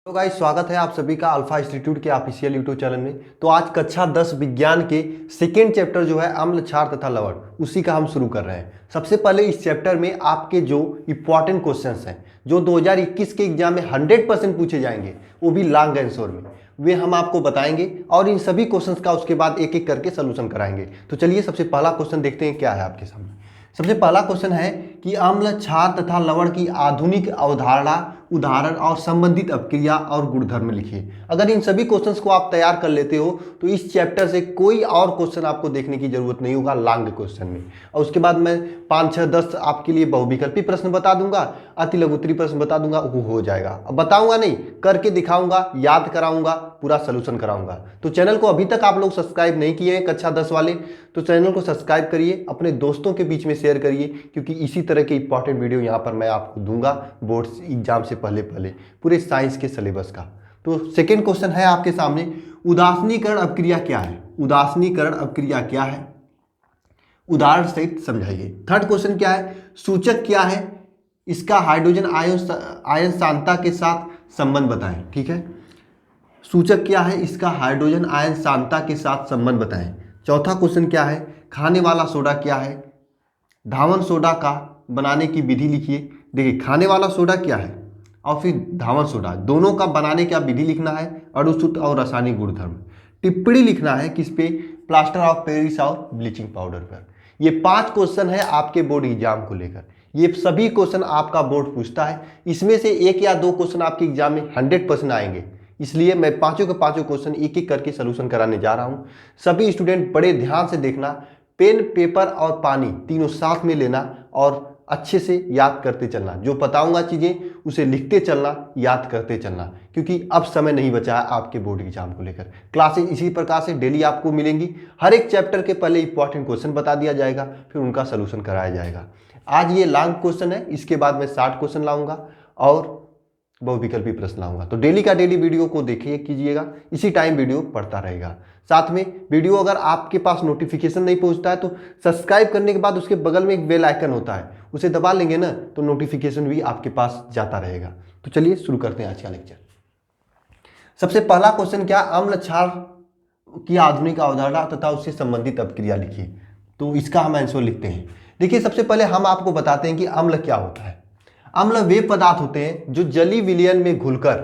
तो गाइस स्वागत है आप सभी का अल्फा इंस्टीट्यूट के ऑफिशियल यूट्यूब चैनल में। तो आज कक्षा 10 विज्ञान के सेकेंड चैप्टर जो है अम्ल क्षार तथा लवण उसी का हम शुरू कर रहे हैं। सबसे पहले इस चैप्टर में आपके जो इंपॉर्टेंट क्वेश्चंस हैं जो 2021 के एग्जाम में 100% पूछे जाएंगे वो भी लॉन्ग आंसर में वे हम आपको बताएंगे और इन सभी क्वेश्चंस का उसके बाद एक एक करके सोल्यूशन कराएंगे। तो चलिए सबसे पहला क्वेश्चन देखते हैं क्या है आपके सामने। सबसे पहला क्वेश्चन है कि अम्ल क्षार तथा लवण की आधुनिक अवधारणा, उदाहरण और संबंधित अपक्रिया और गुणधर्म लिखिए। अगर इन सभी क्वेश्चंस को आप तैयार कर लेते हो तो इस चैप्टर से कोई और क्वेश्चन आपको देखने की जरूरत नहीं होगा लॉन्ग क्वेश्चन में। और उसके बाद मैं 5, 6, 10 आपके लिए बहुविकल्पी प्रश्न बता दूंगा, अति लघुत्तरी प्रश्न बता दूंगा, वो हो जाएगा। अब बताऊंगा नहीं, करके दिखाऊंगा, याद कराऊंगा, पूरा सोल्यूशन कराऊंगा। तो चैनल को अभी तक आप लोग सब्सक्राइब नहीं किए हैं कक्षा 10 वाले, तो चैनल को सब्सक्राइब करिए, अपने दोस्तों के बीच में शेयर करिए, क्योंकि इसी तरह के इंपॉर्टेंट वीडियो यहाँ पर मैं आपको दूंगा बोर्ड एग्जाम से पहले पूरे साइंस के सिलेबस का। तो सेकेंड क्वेश्चन है आपके सामने, उदासीनीकरण अपक्रिया क्या है? उदासीनीकरण अपक्रिया क्या है, उदाहरण सहित समझाइए। थर्ड क्वेश्चन क्या है, सूचक क्या है, इसका हाइड्रोजन आयन सांद्रता के साथ संबंध बताएं। ठीक है, सूचक क्या है, इसका हाइड्रोजन आयन सांद्रता के साथ संबंध बताएं। चौथा क्वेश्चन क्या है, खाने वाला सोडा क्या है, धावन सोडा का बनाने की विधि लिखिए। देखिए खाने वाला सोडा क्या है और फिर धावन सोडा, दोनों का बनाने का विधि लिखना है, अणुसूत्र और रासायनिक गुणधर्म। टिप्पणी लिखना है किस पे, प्लास्टर ऑफ पेरिस और ब्लीचिंग पाउडर पर। ये 5 क्वेश्चन है आपके बोर्ड एग्जाम को लेकर। ये सभी क्वेश्चन आपका बोर्ड पूछता है, इसमें से 1 या 2 क्वेश्चन आपके एग्जाम में 100% आएंगे। इसलिए मैं पांचों के पांचों क्वेश्चन एक एक करके सोल्यूशन कराने जा रहा हूं। सभी स्टूडेंट बड़े ध्यान से देखना, पेन, पेपर और पानी तीनों साथ में लेना और अच्छे से याद करते चलना। जो बताऊंगा चीजें उसे लिखते चलना, याद करते चलना, क्योंकि अब समय नहीं बचा है आपके बोर्ड एग्जाम को लेकर। क्लासेस इसी प्रकार से डेली आपको मिलेंगी। हर एक चैप्टर के पहले इंपॉर्टेंट क्वेश्चन बता दिया जाएगा, फिर उनका सोल्यूशन कराया जाएगा। आज ये लॉन्ग क्वेश्चन है, इसके बाद मैं 60 क्वेश्चन लाऊंगा और बहुविकल्पी प्रश्न लाऊंगा। तो डेली का डेली वीडियो को देखिए कीजिएगा, इसी टाइम वीडियो पढ़ता रहेगा। साथ में वीडियो अगर आपके पास नोटिफिकेशन नहीं पहुंचता है तो सब्सक्राइब करने के बाद उसके बगल में एक बेल आइकन होता है, उसे दबा लेंगे ना तो नोटिफिकेशन भी आपके पास जाता रहेगा। तो चलिए शुरू करते हैं आज का लेक्चर। सबसे पहला क्वेश्चन क्या, अम्ल क्षार की आधुनिक अवधारणा तथा उससे संबंधित अपक्रिया लिखिए। तो इसका हम आंसर लिखते हैं। देखिए सबसे पहले हम आपको बताते हैं कि अम्ल क्या होता है। अम्ल वे पदार्थ होते हैं जो जलीय विलयन में घुलकर,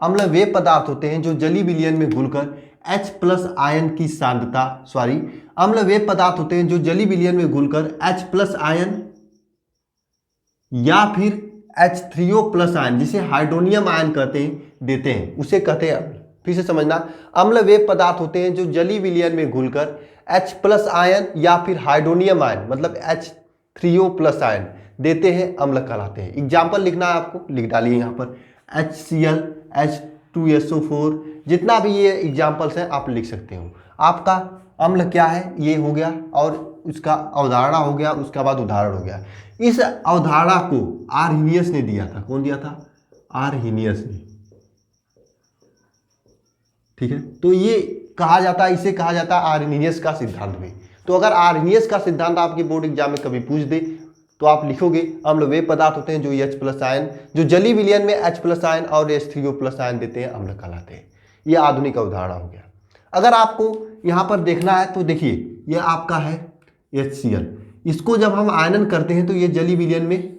अम्ल वे पदार्थ होते हैं जो जलीय विलयन में घुलकर H+ आयन की सांद्रता, अम्ल वे पदार्थ होते हैं जो जलीय विलयन में घुलकर H+ आयन या फिर H3O+ आयन, जिसे हाइड्रोनियम आयन कहते हैं, देते हैं, उसे कहते हैं अम्ल। फिर से समझना, अम्ल वे पदार्थ होते हैं जो जलीय विलयन में घुलकर H+ आयन या फिर हाइड्रोनियम आयन मतलब H3O+ आयन देते हैं, अम्ल कहलाते हैं। एग्जाम्पल लिखना है आपको, लिख डालिए यहाँ पर HCl, H2SO4, जितना भी ये एग्जाम्पल्स हैं आप लिख सकते हो। आपका अम्ल क्या है ये हो गया और उसका अवधारणा हो गया, उसका बाद उदाहरण हो गया। इस अवधारणा को आर्हेनियस ने दिया था। कौन दिया था? आर्हेनियस ने। ठीक है, तो ये कहा जाता है, इसे कहा जाता है आर्हेनियस का सिद्धांत भी। तो अगर आर्हेनियस का सिद्धांत आपके बोर्ड एग्जाम में कभी पूछ दे तो आप लिखोगे अम्ल वे पदार्थ होते हैं जो H+ आयन, जो जलीय विलयन में H+ आयन और H3O+ आयन देते हैं, अम्ल कहलाते हैं। ये आधुनिक अवधारणा हो गया। अगर आपको यहाँ पर देखना है तो देखिए ये आपका है HCl, इसको जब हम आयनन करते हैं तो ये जलीय विलयन में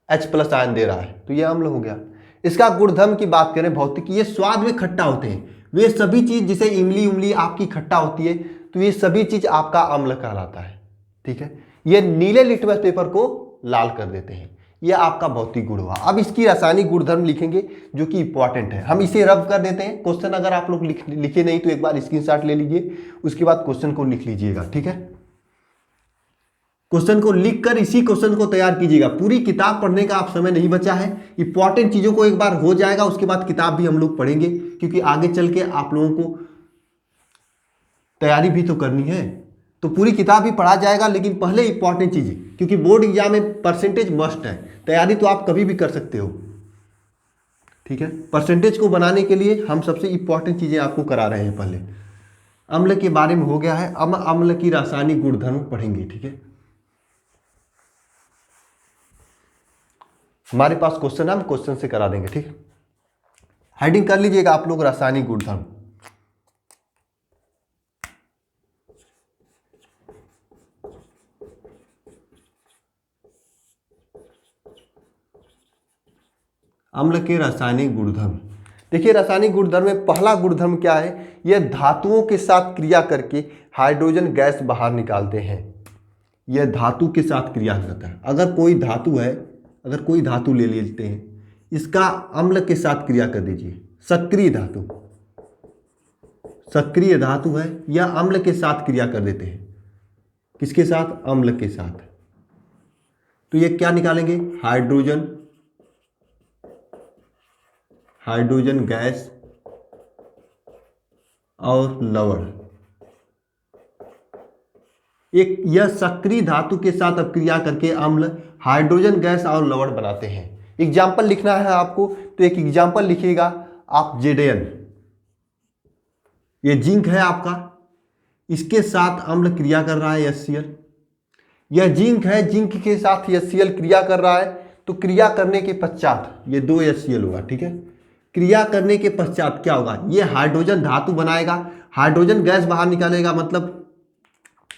H+ आयन दे रहा है, तो ये अम्ल हो गया। इसका गुणधर्म की बात करें भौतिक, ये स्वाद में खट्टा होते हैं। वे सभी चीज जिसे इमली उमली आपकी खट्टा होती है तो ये सभी चीज आपका अम्ल कहलाता है। ठीक है, ये नीले लिटमस पेपर को लाल कर देते हैं, ये आपका भौतिक गुण हुआ। अब इसकी रासायनिक गुणधर्म लिखेंगे जो कि इंपॉर्टेंट है। हम इसे रब कर देते हैं। क्वेश्चन अगर आप लोग लिखे नहीं तो एक बार स्क्रीनशॉट ले लीजिए, उसके बाद क्वेश्चन को लिख लीजिएगा। ठीक है, क्वेश्चन को लिखकर इसी क्वेश्चन को तैयार कीजिएगा। पूरी किताब पढ़ने का आप समय नहीं बचा है, इंपॉर्टेंट चीजों को एक बार हो जाएगा, उसके बाद किताब भी हम लोग पढ़ेंगे, क्योंकि आगे चल के आप लोगों को तैयारी भी तो करनी है। तो पूरी किताब भी पढ़ा जाएगा, लेकिन पहले इंपॉर्टेंट चीजें, क्योंकि बोर्ड एग्जाम में परसेंटेज मस्ट है। तैयारी तो आप कभी भी कर सकते हो। ठीक है, परसेंटेज को बनाने के लिए हम सबसे इंपॉर्टेंट चीजें आपको करा रहे हैं। पहले अम्ल के बारे में हो गया है, अब अम्ल की रासायनिक गुणधर्म पढ़ेंगे। ठीक है, हमारे पास क्वेश्चन है, हम क्वेश्चन से करा देंगे। ठीक है, हेडिंग कर लीजिएगा आप लोग, रासायनिक गुणधर्म। अम्ल के रासायनिक गुणधर्म। देखिए रासायनिक गुणधर्म में पहला गुणधर्म क्या है, यह धातुओं के साथ क्रिया करके हाइड्रोजन गैस बाहर निकालते हैं। यह धातु के साथ क्रिया करता है। अगर कोई धातु है, अगर कोई धातु ले लेते हैं, इसका अम्ल के साथ क्रिया कर दीजिए, सक्रिय धातु, सक्रिय धातु है, यह अम्ल के साथ क्रिया कर देते हैं। किसके साथ? अम्ल के साथ। तो ये क्या निकालेंगे? हाइड्रोजन, हाइड्रोजन गैस और लवण। एक यह सक्रिय धातु के साथ अब क्रिया करके अम्ल हाइड्रोजन गैस और लवण बनाते हैं। एग्जाम्पल लिखना है आपको, तो एक एग्जाम्पल लिखिएगा आप। जेडेन, ये जिंक है आपका, इसके साथ अम्ल क्रिया कर रहा है HCl। यह जिंक है, जिंक के साथ HCl क्रिया कर रहा है। तो क्रिया करने के पश्चात ये 2 HCl होगा। ठीक है, क्रिया करने के पश्चात क्या होगा, ये हाइड्रोजन धातु बनाएगा, हाइड्रोजन गैस बाहर निकालेगा। मतलब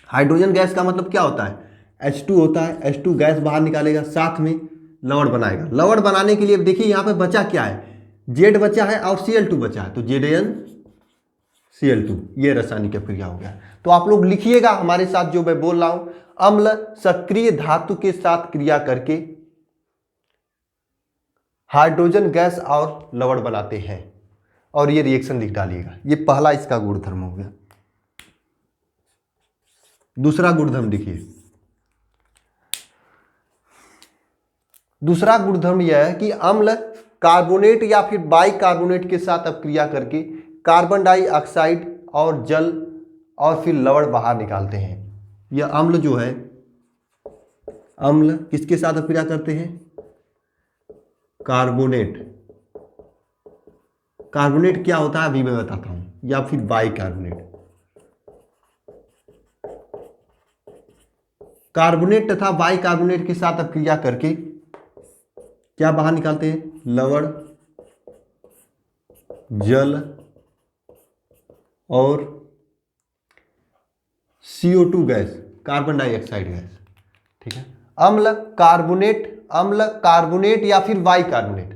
हाइड्रोजन गैस का मतलब क्या होता है? H2 होता है, H2 गैस बाहर निकालेगा, साथ में लवण बनाएगा। लवण बनाने के लिए देखिए यहाँ पे बचा क्या है, Z बचा है और Cl2 बचा है, तो ZnCl2, ये रासायनिक क्रिया हो गया। तो आप लोग लिखिएगा हमारे साथ जो मैं बोल रहा हूं, अम्ल सक्रिय धातु के साथ क्रिया करके हाइड्रोजन गैस और लवण बनाते हैं, और ये रिएक्शन लिख डालिएगा। ये पहला इसका गुणधर्म हो गया। दूसरा गुणधर्म देखिए, दूसरा गुणधर्म यह है कि अम्ल कार्बोनेट या फिर बाइकार्बोनेट के साथ अब क्रिया करके कार्बन डाइऑक्साइड और जल और फिर लवण बाहर निकालते हैं। यह अम्ल जो है, अम्ल किसके साथ अब क्रिया करते हैं? कार्बोनेट। कार्बोनेट क्या होता है अभी मैं बताता हूं, या फिर बाइकार्बोनेट। कार्बोनेट तथा बाइकार्बोनेट के साथ अब क्रिया करके क्या बाहर निकालते हैं? लवण, जल और CO2 gas, carbon dioxide gas. ठीक है, अम्ल कार्बोनेट, अम्ल कार्बोनेट या फिर बाइकार्बोनेट,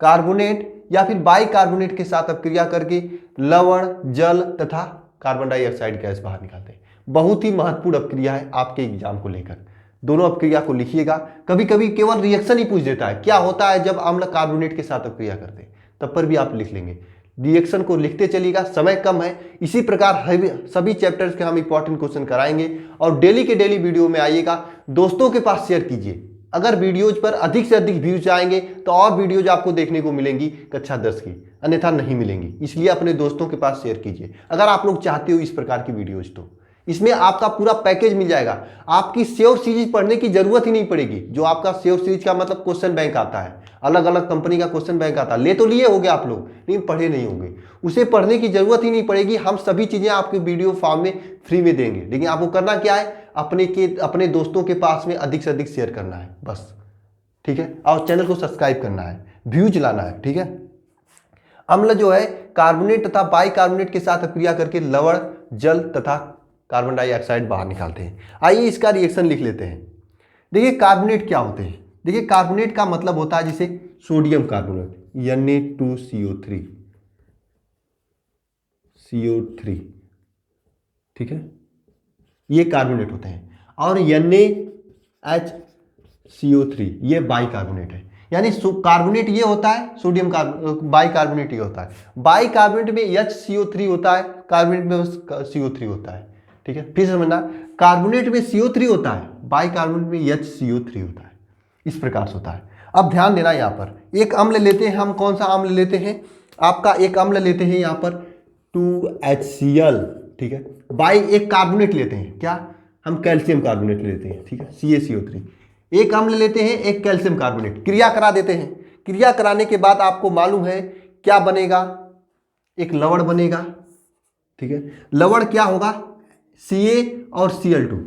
कार्बोनेट या फिर बाइकार्बोनेट के साथ अब क्रिया करके लवण, जल तथा कार्बन डाइऑक्साइड गैस बाहर निकालते हैं। बहुत ही महत्वपूर्ण अपक्रिया है आपके एग्जाम को लेकर। दोनों अपक्रिया को लिखिएगा। कभी कभी केवल रिएक्शन ही पूछ देता है, क्या होता है जब अम्ल कार्बोनेट के साथ अपक्रिया करते हैं, तब पर भी आप लिख लेंगे। रिएक्शन को लिखते चलिएगा, समय कम है। इसी प्रकार सभी चैप्टर्स के हम इंपॉर्टेंट क्वेश्चन कराएंगे, और डेली के डेली वीडियो में आइएगा। दोस्तों के पास शेयर कीजिए। अगर वीडियोज पर अधिक से अधिक व्यूज आएंगे तो और वीडियोज आपको देखने को मिलेंगी कक्षा 10 की, अन्यथा नहीं मिलेंगी। इसलिए अपने दोस्तों के पास शेयर कीजिए अगर आप लोग चाहते हो इस प्रकार की वीडियोज। तो इसमें आपका पूरा पैकेज मिल जाएगा। आपकी श्योर सीरीज पढ़ने की जरूरत ही नहीं पड़ेगी। जो आपका श्योर सीरीज का मतलब क्वेश्चन बैंक आता है, अलग अलग कंपनी का क्वेश्चन बैंक आता है, ले तो लिए होंगे आप लोग, लेकिन पढ़े नहीं होंगे। उसे पढ़ने की जरूरत ही नहीं पड़ेगी। हम सभी चीजें आपके वीडियो फॉर्म में फ्री में देंगे। लेकिन आपको करना क्या है, अपने दोस्तों के पास में अधिक से अधिक शेयर करना है बस। ठीक है, और चैनल को सब्सक्राइब करना है, व्यूज लाना है। ठीक है, अम्ल जो है कार्बोनेट तथा बाइकार्बोनेट के साथ क्रिया करके लवण, जल तथा कार्बन डाइऑक्साइड बाहर निकालते हैं। आइए इसका रिएक्शन लिख लेते हैं। देखिए कार्बोनेट क्या होते हैं। देखिए कार्बोनेट का मतलब होता है जैसे सोडियम कार्बोनेट, Na2CO3, CO3। ठीक है, ये कार्बोनेट होते हैं। और NaHCO3 ये बाइकार्बोनेट है। यानी कार्बोनेट ये होता है, सोडियम बाइकार्बोनेट ये होता है। बाइकार्बोनेट में HCO3 होता है, कार्बोनेट में CO3 होता है। ठीक है, फिर समझना, कार्बोनेट में CO3 होता है, बाइकार्बोनेट में HCO3 होता है। इस प्रकार से होता है। अब ध्यान देना, यहाँ पर एक अम्ल लेते हैं हम। कौन सा अम्ल लेते हैं? आपका एक अम्ल लेते हैं यहाँ पर 2HCl। ठीक है, एक कार्बोनेट लेते हैं, क्या हम कैल्शियम कार्बोनेट लेते हैं। ठीक है, CaCO3। एक अम्ल लेते हैं, एक कैल्शियम कार्बोनेट, क्रिया करा देते हैं। क्रिया कराने के बाद आपको मालूम है क्या बनेगा, एक लवण बनेगा। ठीक है, लवण क्या होगा, Ca और Cl2,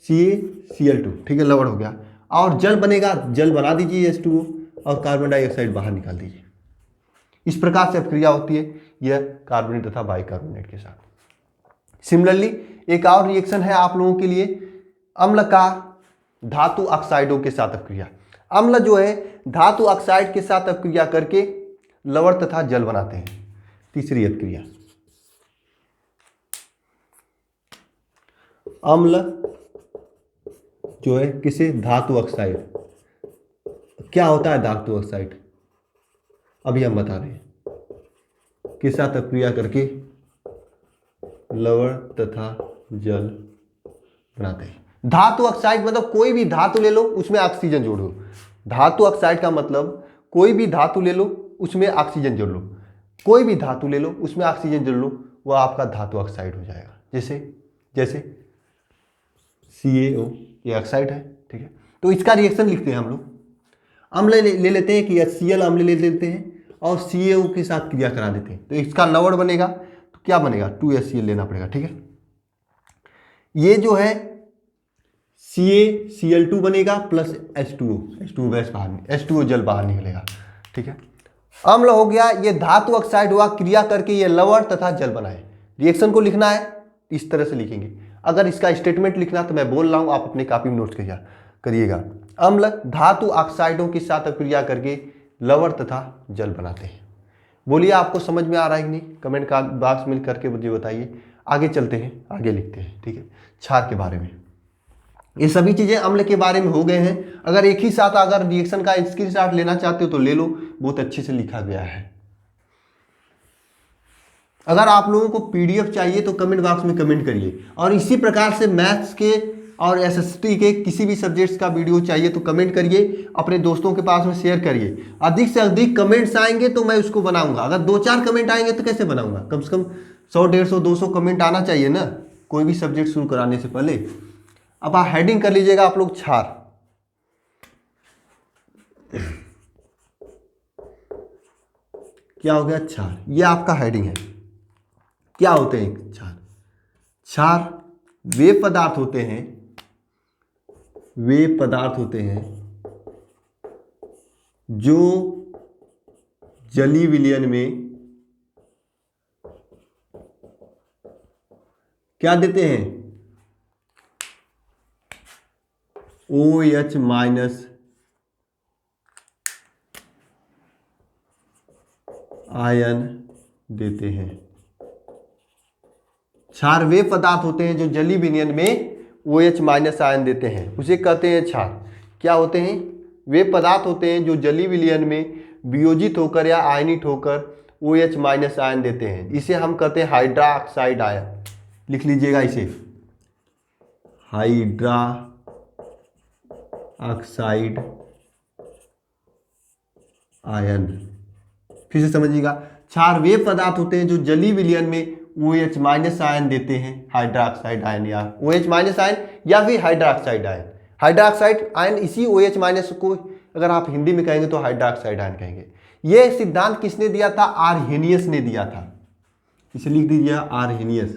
CaCl2। ठीक है, लवण हो गया। और जल बनेगा, जल बना दीजिए H2O और कार्बन डाइऑक्साइड बाहर निकाल दीजिए। इस प्रकार से अभिक्रिया होती है यह कार्बोनेट तथा बाइकार्बोनेट के साथ। सिमिलरली एक और रिएक्शन है आप लोगों के लिए, अम्ल का धातु ऑक्साइडों के साथ अभिक्रिया। अम्ल जो है धातु ऑक्साइड के साथ अभिक्रिया करके लवण तथा जल बनाते हैं। तीसरी अभिक्रिया, अम्ल जो है किसे, धातु ऑक्साइड। क्या होता है धातु ऑक्साइड, अभी हम बता रहे हैं, के साथ अभिक्रिया करके लवण तथा जल बनाते हैं। धातु ऑक्साइड मतलब कोई भी धातु ले लो उसमें ऑक्सीजन जोड़ लो। धातु ऑक्साइड का मतलब कोई भी धातु ले लो उसमें ऑक्सीजन जोड़ लो, कोई भी धातु ले लो उसमें ऑक्सीजन जोड़ लो, वह आपका धातु ऑक्साइड हो जाएगा। जैसे CaO ये ऑक्साइड है, ठीक है। तो इसका रिएक्शन लिखते हैं हम लोग, अम्ल ले लेते हैं कि HCl अम्ल ले लेते हैं और CaO के साथ क्रिया करा देते हैं, तो इसका लवण बनेगा। तो क्या बनेगा, 2HCl लेना पड़ेगा, ठीक है। ये जो है CaCl2 बनेगा प्लस H2O गैस बाहर, H2O जल बाहर निकलेगा, ठीक है। अम्ल हो गया, ये धातु ऑक्साइड हुआ, क्रिया करके ये लवण तथा जल बनाए। रिएक्शन को लिखना है इस तरह से लिखेंगे। अगर इसका स्टेटमेंट लिखना तो मैं बोल रहा हूं, आप अपने कॉपी में नोट करिएगा। अम्ल धातु ऑक्साइडों के साथ क्रिया करके लवण तथा जल बनाते हैं। बोलिए आपको समझ में आ रहा है कि नहीं, कमेंट का बॉक्स में करके मुझे बताइए। आगे चलते हैं, आगे लिखते हैं, ठीक है। क्षार के बारे में, ये सभी चीजें अम्ल के बारे में हो गए हैं। अगर एक ही साथ अगर रिएक्शन का स्क्रीनशॉट लेना चाहते हो तो ले लो, बहुत अच्छे से लिखा गया है। अगर आप लोगों को PDF चाहिए तो कमेंट बॉक्स में कमेंट करिए, और इसी प्रकार से मैथ्स के और SST के किसी भी सब्जेक्ट्स का वीडियो चाहिए तो कमेंट करिए, अपने दोस्तों के पास में शेयर करिए। अधिक से अधिक कमेंट्स आएंगे तो मैं उसको बनाऊंगा। अगर 2-4 कमेंट आएंगे तो कैसे बनाऊंगा, कम से कम 100, 150, 200 कमेंट आना चाहिए ना, कोई भी सब्जेक्ट शुरू कराने से पहले। अब आप हेडिंग कर लीजिएगा आप लोग, क्षार। क्या हो गया, क्षार, ये आपका हेडिंग है। क्या होते हैं क्षार? क्षार वे पदार्थ होते हैं, वे पदार्थ होते हैं जो जलीय विलयन में क्या देते हैं, OH माइनस आयन देते हैं। क्षार वे पदार्थ होते हैं जो जलीय विलयन में OH माइनस आयन देते हैं, उसे कहते हैं क्षार। क्या होते हैं? वे पदार्थ होते हैं जो जलीय विलयन में वियोजित होकर या आयनित होकर OH माइनस आयन देते हैं। इसे हम कहते हैं हाइड्रोक्साइड आयन। लिख लीजिएगा इसे, हाइड्रोक्साइड आयन। फिर से समझिएगा, क्षार वे पदार्थ होते हैं जो जलीय विलयन में OH माइनस आयन देते हैं, हाइड्रोक्साइड आयन या OH माइनस आयन या फिर हाइड्रोक्साइड आयन। हाइड्रोक्साइड आयन इसी OH माइनस को अगर आप हिंदी में कहेंगे तो हाइड्रोक्साइड आयन कहेंगे। यह सिद्धांत किसने दिया था? आर्हेनियस ने दिया था। इसे लिख दीजिए, आर्हेनियस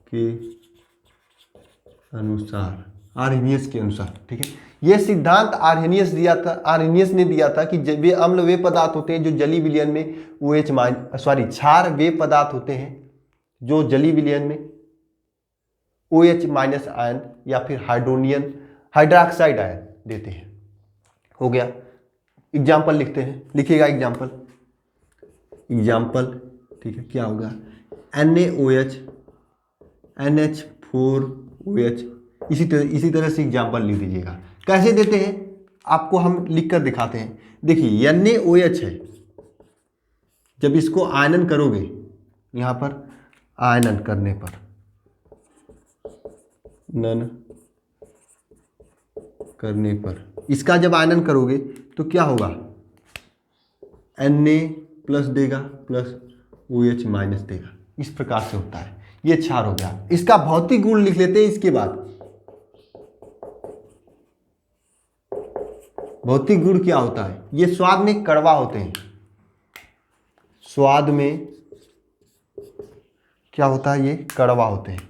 के अनुसार, आर्हेनियस के अनुसार, ठीक है। यह सिद्धांत आर्हेनियस दिया था, आर्हेनियस ने दिया था कि वे अम्ल वे पदार्थ होते हैं जो जलीय विलयन में क्षार वे पदार्थ होते हैं जो जलीय विलयन में OH माइनस आयन या फिर हाइड्रोक्साइड आयन देते हैं। हो गया। एग्जाम्पल लिखते हैं, लिखिएगा एग्जाम्पल, ठीक है। क्या होगा? NaOH NH4OH। इसी तरह से एग्जाम्पल लिख दीजिएगा। कैसे देते हैं आपको हम लिख कर दिखाते हैं। देखिए NaOH है, जब इसको आयनन करोगे, यहां पर आयनन करने पर, इसका जब आयनन करोगे तो क्या होगा? Na प्लस देगा प्लस OH माइनस देगा। इस प्रकार से होता है, ये क्षार हो गया। इसका भौतिक गुण लिख लेते हैं। इसके बाद भौतिक गुण क्या होता है? ये स्वाद में कड़वा होते हैं। स्वाद में क्या होता है? ये कड़वा होते हैं।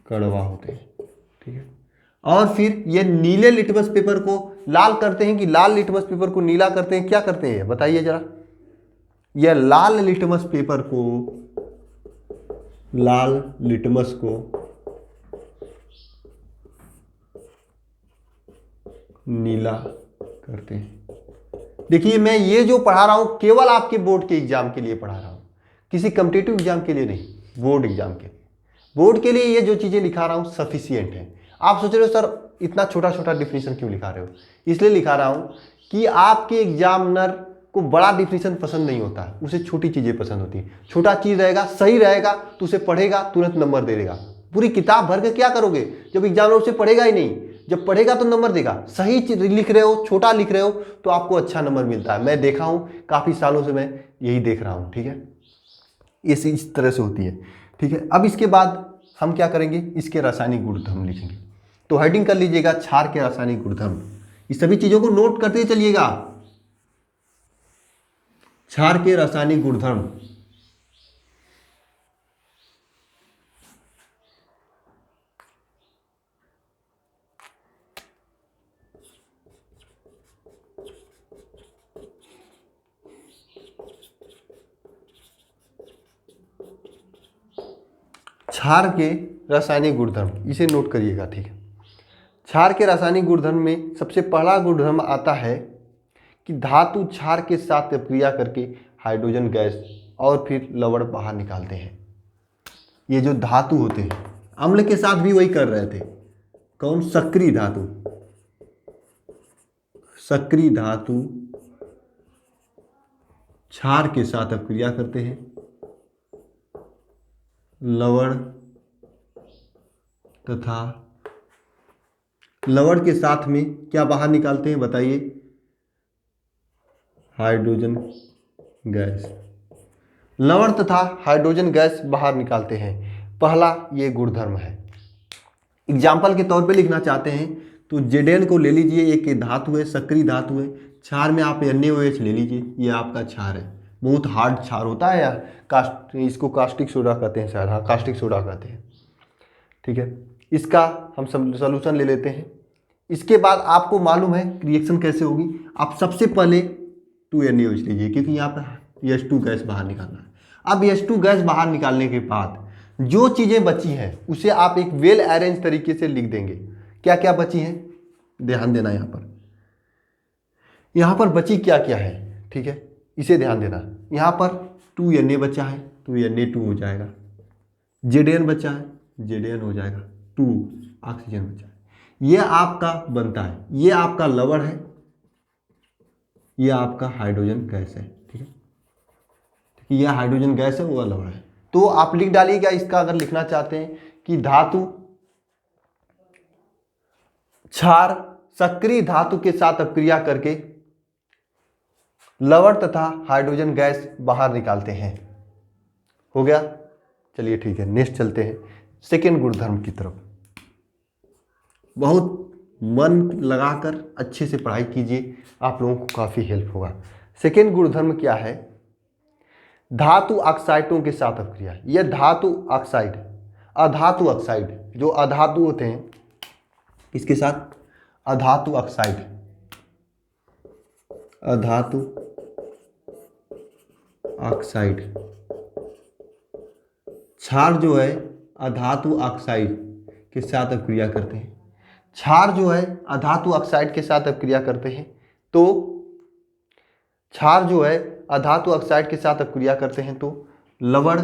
कड़वा होते हैं, ठीक है। और फिर ये नीले लिटमस पेपर को लाल करते हैं कि लाल लिटमस पेपर को नीला करते हैं, क्या करते हैं बताइए जरा। यह लाल लिटमस पेपर को, लाल लिटमस को नीला करते हैं। देखिए मैं ये जो पढ़ा रहा हूं केवल आपके बोर्ड के एग्जाम के लिए पढ़ा रहा हूं, किसी कॉम्पिटिटिव एग्जाम के लिए नहीं, बोर्ड एग्जाम के लिए। बोर्ड के लिए ये जो चीजें लिखा रहा हूं सफिशियंट है। आप सोच रहे हो सर इतना छोटा छोटा डिफिनीशन क्यों लिखा रहे हो, इसलिए लिखा रहा हूं कि आपके एग्जामिनर को बड़ा डिफिनीशन पसंद नहीं होता है, उसे छोटी चीजें पसंद होती है। छोटा चीज रहेगा, सही रहेगा तो उसे पढ़ेगा, तुरंत नंबर दे देगा। पूरी किताब भर के क्या करोगे जब एग्जामिनर उसे पढ़ेगा ही नहीं, जब पढ़ेगा तो नंबर देगा। सही चीज लिख रहे हो, छोटा लिख रहे हो तो आपको अच्छा नंबर मिलता है। मैं देखा हूं काफी सालों से, मैं यही देख रहा हूं, ठीक है। ये इस तरह से होती है, ठीक है। अब इसके बाद हम क्या करेंगे, इसके रासायनिक गुणधर्म लिखेंगे। तो हेडिंग कर लीजिएगा क्षार के रासायनिक गुणधर्म। इस सभी चीजों को नोट करते चलिएगा। क्षार के रासायनिक गुणधर्म, क्षार के रासायनिक गुणधर्म इसे नोट करिएगा, ठीक है। क्षार के रासायनिक गुणधर्म में सबसे पहला गुणधर्म आता है कि धातु क्षार के साथ क्रिया करके हाइड्रोजन गैस और फिर लवण बाहर निकालते हैं। ये जो धातु होते हैं, अम्ल के साथ भी वही कर रहे थे। कौन? सक्रिय धातु। सक्रिय धातु क्षार के साथ अपक्रिया करते हैं, लवण तथा लवण के साथ में क्या बाहर निकालते हैं बताइए? Hydrogen gas. लवण तथा हाइड्रोजन गैस बाहर निकालते हैं। पहला ये गुणधर्म है। एग्जाम्पल के तौर पे लिखना चाहते हैं तो Zn को ले लीजिए, एक धातु है, सक्रिय धातु है। क्षार में आप NaOH ले लीजिए, ये आपका क्षार है। बहुत हार्ड क्षार होता है यार, इसको कास्टिक सोडा कहते हैं शायद, हाँ कास्टिक सोडा कहते हैं, ठीक है। इसका हम सोल्यूशन ले लेते हैं। इसके बाद आपको मालूम है रिएक्शन कैसे होगी। आप सबसे पहले 2NaOH लीजिए, क्योंकि यहाँ पर H2 गैस बाहर निकालना है। अब H2 गैस बाहर निकालने के बाद जो चीज़ें बची हैं उसे आप एक वेल अरेंज तरीके से लिख देंगे। क्या क्या बची हैं ध्यान देना। यहाँ पर बची क्या क्या है, ठीक है, इसे ध्यान देना। यहाँ पर 2Na बचा है तो Na2 हो जाएगा। Zn बचा है, Zn हो जाएगा। 2 ऑक्सीजन बचा है, ये आपका बनता है। ये आपका लवण है, ये आपका हाइड्रोजन गैस है, ठीक है। ये हाइड्रोजन गैस है, वो लवण है। तो आप लिख डालिएगा इसका, अगर लिखना चाहते हैं कि धातु क्षार सक्रिय धातु के साथ अपक्रिया करके लवण तथा हाइड्रोजन गैस बाहर निकालते हैं। हो गया, चलिए ठीक है, नेक्स्ट चलते हैं सेकेंड गुणधर्म की तरफ। बहुत मन लगाकर अच्छे से पढ़ाई कीजिए, आप लोगों को काफी हेल्प होगा। सेकेंड गुणधर्म क्या है? धातु ऑक्साइडों के साथ अपक्रिया। यह धातु ऑक्साइड, अधातु ऑक्साइड, जो अधातु होते हैं इसके साथ अधातु ऑक्साइड, अधातु ऑक्साइड। क्षार जो है अधातु ऑक्साइड के साथ अपक्रिया करते हैं। क्षार जो है अधातु ऑक्साइड के साथ अपक्रिया करते हैं। तो क्षार जो है अधातु ऑक्साइड के साथ अपक्रिया करते हैं तो लवण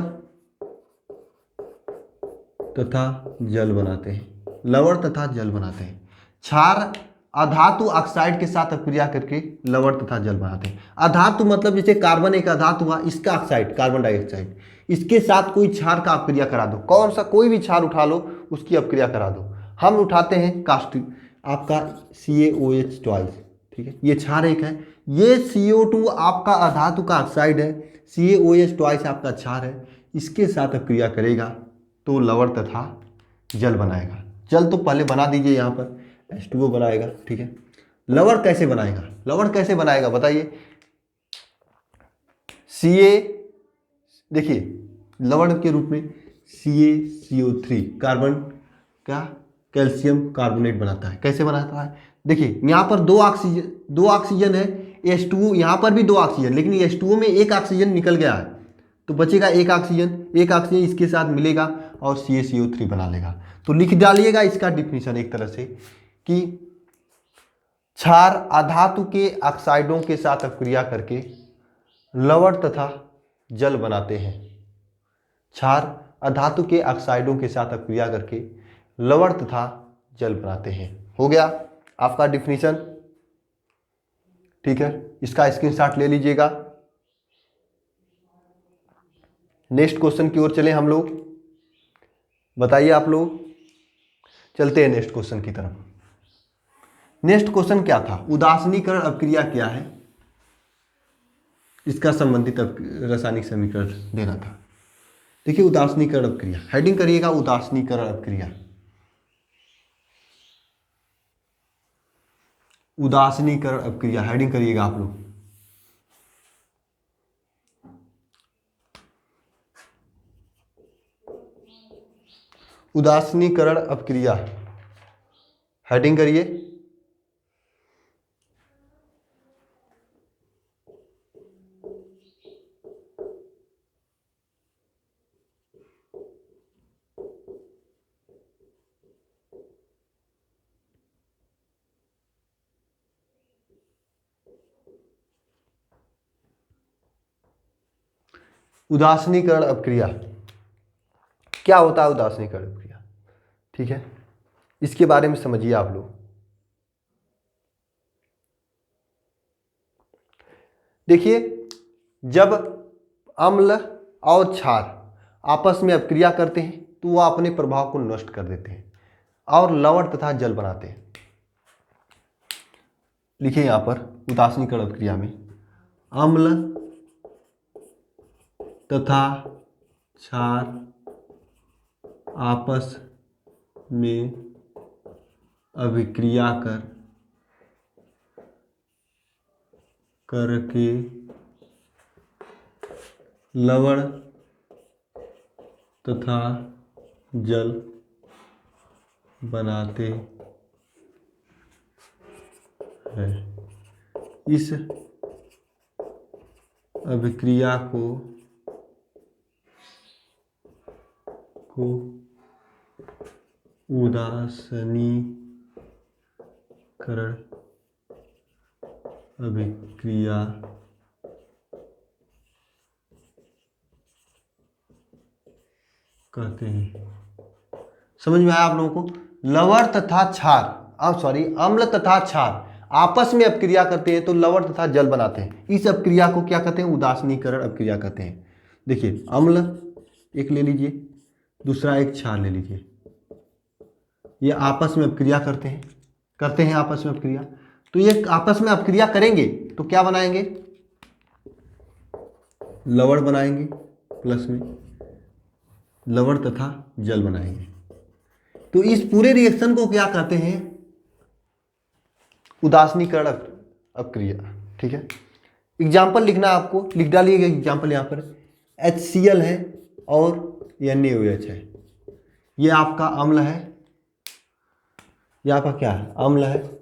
तथा जल बनाते हैं। लवण तथा जल बनाते हैं। क्षार अधातु ऑक्साइड के साथ अपक्रिया करके लवण तथा जल बनाते हैं। अधातु मतलब जैसे कार्बन एक अधातु हुआ, इसका ऑक्साइड कार्बन डाइऑक्साइड, इसके साथ कोई क्षार का अपक्रिया करा दो। कौन सा? कोई भी क्षार उठा लो, उसकी अपक्रिया करा दो। हम उठाते हैं कास्टिक, आपका CaOH ट्वाइस, ठीक है, ये क्षार एक है। ये CO2 आपका अधातु का ऑक्साइड है, CaOH ट्वाइस आपका क्षार है। इसके साथ अपक्रिया करेगा तो लवण तथा जल बनाएगा। जल तो पहले बना दीजिए, यहाँ पर H2O बनाएगा, ठीक है। लवण कैसे बनाएगा? लवण कैसे बनाएगा बताइए? देखिए लवण के रूप में CaCO3 कार्बन क्या, कैल्शियम कार्बोनेट बनाता है। कैसे बनाता है, देखिए यहाँ पर दो ऑक्सीजन है, H2O, यहाँ पर भी दो ऑक्सीजन, लेकिन H2O में एक ऑक्सीजन निकल गया है तो बचेगा एक ऑक्सीजन इसके साथ मिलेगा और CaCO3 बना लेगा। तो लिख डालिएगा इसका डिफिनीशन एक तरह से कि क्षार अधातु के ऑक्साइडों के साथ अपक्रिया करके लवण तथा जल बनाते हैं। क्षार अधातु के ऑक्साइडों के साथ अपक्रिया करके लवण तथा जल बनाते हैं। हो गया आपका डिफिनीशन, ठीक है, इसका स्क्रीनशॉट ले लीजिएगा। नेक्स्ट क्वेश्चन की ओर चले हम लोग, बताइए आप लोग, चलते हैं नेक्स्ट क्वेश्चन की तरफ। नेक्स्ट क्वेश्चन क्या था, उदासीनीकरण अपक्रिया क्या है, इसका संबंधित रासायनिक समीकरण देना था। देखिए उदासीनीकरण अपक्रिया, हेडिंग करिएगा उदासीनीकरण अपक्रिया। उदासीनीकरण अपक्रिया हेडिंग करिएगा आप लोग। उदासीनीकरण अपक्रिया हेडिंग करिए। उदासीनीकरण अपक्रिया क्या होता है, उदासीनीकरण अपक्रिया, ठीक है, इसके बारे में समझिए आप लोग। देखिए जब अम्ल और क्षार आपस में अपक्रिया करते हैं तो वह अपने प्रभाव को नष्ट कर देते हैं और लवण तथा जल बनाते हैं। लिखिए यहां पर उदासीनीकरण अपक्रिया में अम्ल तथा क्षार आपस में अभिक्रिया करके लवण तथा जल बनाते हैं। इस अभिक्रिया को उदासीनीकरण अभिक्रिया कहते हैं। समझ में आया आप लोगों को, लवण तथा क्षार अम्ल तथा क्षार आपस में अपक्रिया करते हैं तो लवण तथा जल बनाते हैं। इस अपक्रिया को क्या कहते हैं, उदासीनीकरण अपक्रिया कहते हैं। देखिए अम्ल एक ले लीजिए, दूसरा एक क्षार ले लीजिए, ये आपस में अपक्रिया करते हैं आपस में अपक्रिया। तो ये आपस में अपक्रिया करेंगे तो क्या बनाएंगे, लवण बनाएंगे, प्लस में लवण तथा जल बनाएंगे। तो इस पूरे रिएक्शन को क्या कहते हैं, उदासीनीकरण अपक्रिया, ठीक है। एग्जाम्पल लिखना आपको, लिख डालिएगा एग्जाम्पल यहाँ पर, HCl है और NaOH है। ये आपका अम्ल है, ये आपका क्या है, अम्ल है,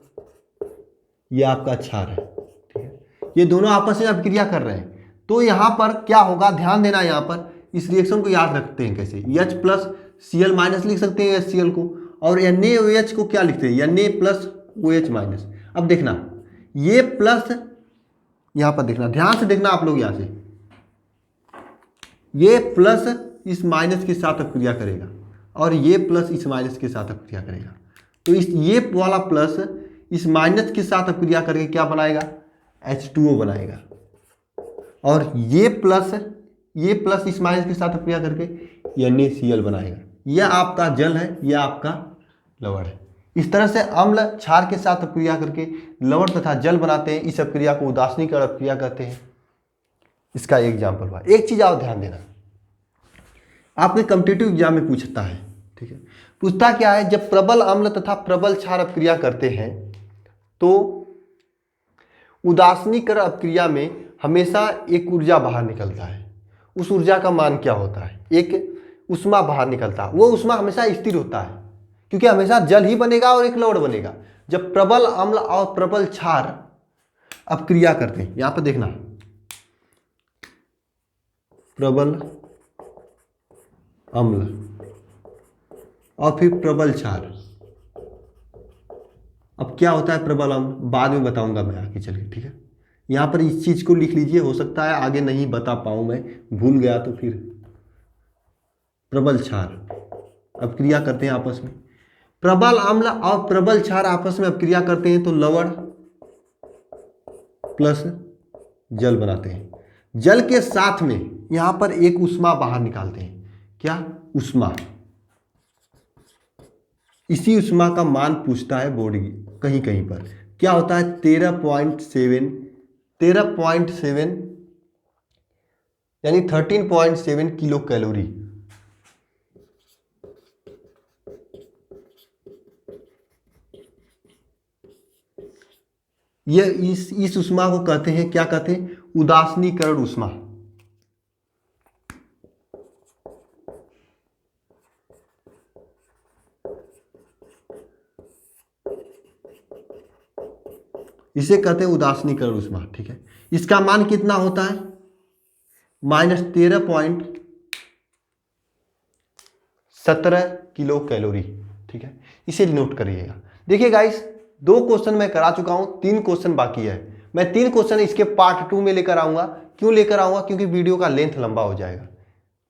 ये आपका क्षार है, ठीक है। ये दोनों आपस में अपक्रिया कर रहे हैं तो यहाँ पर क्या होगा, ध्यान देना, यहाँ पर इस रिएक्शन को याद रखते हैं कैसे, H प्लस Cl माइनस लिख सकते हैं HCl को, और NaOH को क्या लिखते हैं, Na प्लस OH माइनस। अब देखना ये प्लस, यहाँ पर देखना, ध्यान से देखना आप लोग, यहाँ से ये प्लस इस माइनस के साथ अपक्रिया करेगा और ये प्लस इस माइनस के साथ अपक्रिया करेगा। तो इस ये वाला प्लस इस माइनस के साथ अपक्रिया करके क्या बनाएगा, H2O बनाएगा, और ये प्लस इस माइनस के साथ अपक्रिया करके NaCl बनाएगा। यह आपका जल है, यह आपका लवण है। इस तरह से अम्ल क्षार के साथ अपक्रिया करके लवण तथा जल बनाते हैं। इस अपक्रिया को उदासीनीकरण अपक्रिया कहते हैं। इसका एग्जाम्पल हुआ। एक चीज और ध्यान देना, आपके कॉम्पिटिटिव एग्जाम में पूछता है, ठीक है, पूछता क्या है, जब प्रबल अम्ल तथा प्रबल क्षार अपक्रिया करते हैं तो उदासीनीकरण अपक्रिया में हमेशा एक ऊर्जा बाहर निकलता है। उस ऊर्जा का मान क्या होता है, एक उष्मा बाहर निकलता है, वो उष्मा हमेशा स्थिर होता है। क्योंकि हमेशा जल ही बनेगा और एक लवण बनेगा। जब प्रबल अम्ल और प्रबल क्षार अब क्रिया करते हैं, यहां पर देखना, प्रबल अम्ल और फिर प्रबल क्षार। अब क्या होता है प्रबल अम्ल, बाद में बताऊंगा मैं आगे चल के, ठीक है। यहां पर इस चीज को लिख लीजिए, हो सकता है आगे नहीं बता पाऊं, मैं भूल गया तो फिर। प्रबल क्षार अब क्रिया करते हैं आपस में, प्रबल अम्ल और प्रबल क्षार आपस में अब क्रिया करते हैं तो लवण प्लस जल बनाते हैं। जल के साथ में यहां पर एक उष्मा बाहर निकालते हैं, क्या, उष्मा। इसी उष्मा का मान पूछता है बोर्ड कहीं कहीं पर, क्या होता है 13.7 यानी 13.7 किलो कैलोरी। ये इस उष्मा को कहते हैं, क्या कहते हैं, उदासीनीकरण उष्मा। इसे कहते हैं उदासीनीकरण उष्मा, ठीक है। इसका मान कितना होता है, -13.17 किलो कैलोरी, ठीक है। इसे नोट करिएगा। देखिए गाइस, 2 क्वेश्चन मैं करा चुका हूं, 3 क्वेश्चन बाकी है। मैं 3 क्वेश्चन इसके पार्ट 2 में लेकर आऊंगा। क्यों लेकर आऊंगा, क्योंकि वीडियो का लेंथ लंबा हो जाएगा।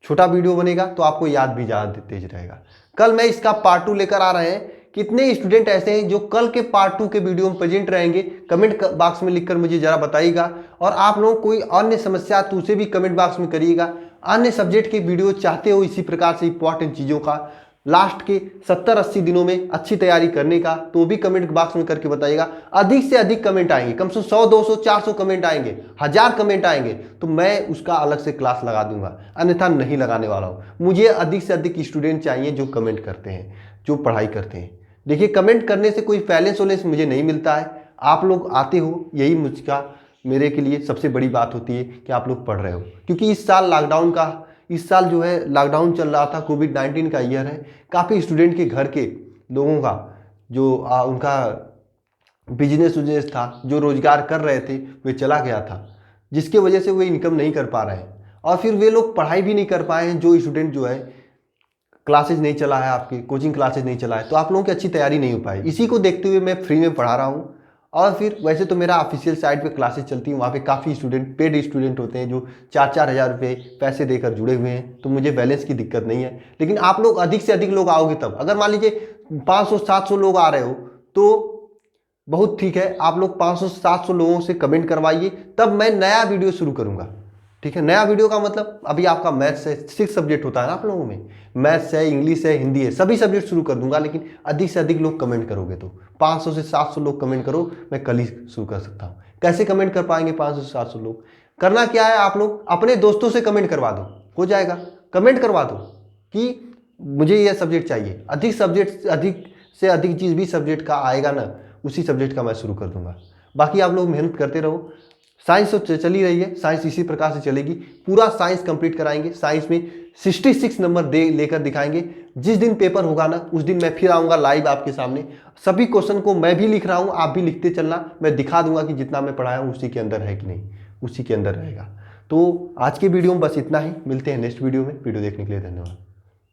छोटा वीडियो बनेगा तो आपको याद भी ज़्यादा तेज रहेगा। कल मैं इसका पार्ट 2 लेकर आ रहे हैं। कितने स्टूडेंट ऐसे हैं जो कल के पार्ट 2 के वीडियो में प्रेजेंट रहेंगे, कमेंट बॉक्स में लिखकर मुझे जरा बताइएगा। और आप लोग कोई अन्य समस्या तो उसे भी कमेंट बॉक्स में करिएगा। अन्य सब्जेक्ट के वीडियो चाहते हो इसी प्रकार से इंपॉर्टेंट चीज़ों का लास्ट के 70-80 दिनों में अच्छी तैयारी करने का, तो भी कमेंट बॉक्स में करके बताइएगा। अधिक से अधिक कमेंट आएंगे, कम से कम 100, 200, 400 कमेंट आएंगे, 1000 कमेंट आएंगे तो मैं उसका अलग से क्लास लगा दूंगा, अन्यथा नहीं लगाने वाला हूं। मुझे अधिक से अधिक स्टूडेंट चाहिए जो कमेंट करते हैं, जो पढ़ाई करते हैं। देखिए, कमेंट करने से कोई बैलेंस वैलेंस मुझे नहीं मिलता है। आप लोग आते हो, यही मुझका मेरे के लिए सबसे बड़ी बात होती है कि आप लोग पढ़ रहे हो। क्योंकि इस साल जो है लॉकडाउन चल रहा था, कोविड-19 का ईयर है। काफ़ी स्टूडेंट के घर के लोगों का जो उनका बिजनेस था, जो रोजगार कर रहे थे, वे चला गया था, जिसके वजह से वे इनकम नहीं कर पा रहे हैं। और फिर वे लोग पढ़ाई भी नहीं कर पाए हैं। जो स्टूडेंट जो है क्लासेज नहीं चला है, आपकी कोचिंग क्लासेज नहीं चला है, तो आप लोगों की अच्छी तैयारी नहीं हो पाई। इसी को देखते हुए मैं फ्री में पढ़ा रहा हूँ। और फिर वैसे तो मेरा ऑफिशियल साइट पे क्लासेस चलती हैं, वहाँ पे काफ़ी स्टूडेंट, पेड स्टूडेंट होते हैं जो 4-4 हज़ार रुपये पैसे देकर जुड़े हुए हैं, तो मुझे बैलेंस की दिक्कत नहीं है। लेकिन आप लोग अधिक से अधिक लोग आओगे तब, अगर मान लीजिए 500-700 लोग आ रहे हो तो बहुत ठीक है। आप लोग 500-700 लोगों से कमेंट करवाइए, तब मैं नया वीडियो शुरू करूँगा, ठीक है। नया वीडियो का मतलब अभी आपका मैथ्स है, 6 सब्जेक्ट होता है ना आप लोगों में, मैथ्स है, इंग्लिश है, हिंदी है, सभी सब्जेक्ट शुरू कर दूंगा। लेकिन अधिक से अधिक लोग कमेंट करोगे तो 500 से 700 लोग कमेंट करो, मैं कल ही शुरू कर सकता हूँ। कैसे कमेंट कर पाएंगे 500 से 700 लोग? करना क्या है, आप लोग अपने दोस्तों से कमेंट करवा दो, हो जाएगा। कमेंट करवा दो कि मुझे यह सब्जेक्ट चाहिए। अधिक से अधिक चीज़ भी सब्जेक्ट का आएगा ना, उसी सब्जेक्ट का मैं शुरू कर दूंगा। बाकी आप लोग मेहनत करते रहो। साइंस तो चल ही रही है, साइंस इसी प्रकार से चलेगी। पूरा साइंस कंप्लीट कराएंगे। साइंस में 66 नंबर लेकर दिखाएंगे। जिस दिन पेपर होगा ना, उस दिन मैं फिर आऊँगा लाइव आपके सामने। सभी क्वेश्चन को मैं भी लिख रहा हूँ, आप भी लिखते चलना। मैं दिखा दूंगा कि जितना मैं पढ़ाया हूँ उसी के अंदर है कि नहीं, उसी के अंदर रहेगा। तो आज के वीडियो में बस इतना ही। मिलते हैं नेक्स्ट वीडियो में। वीडियो देखने के लिए धन्यवाद।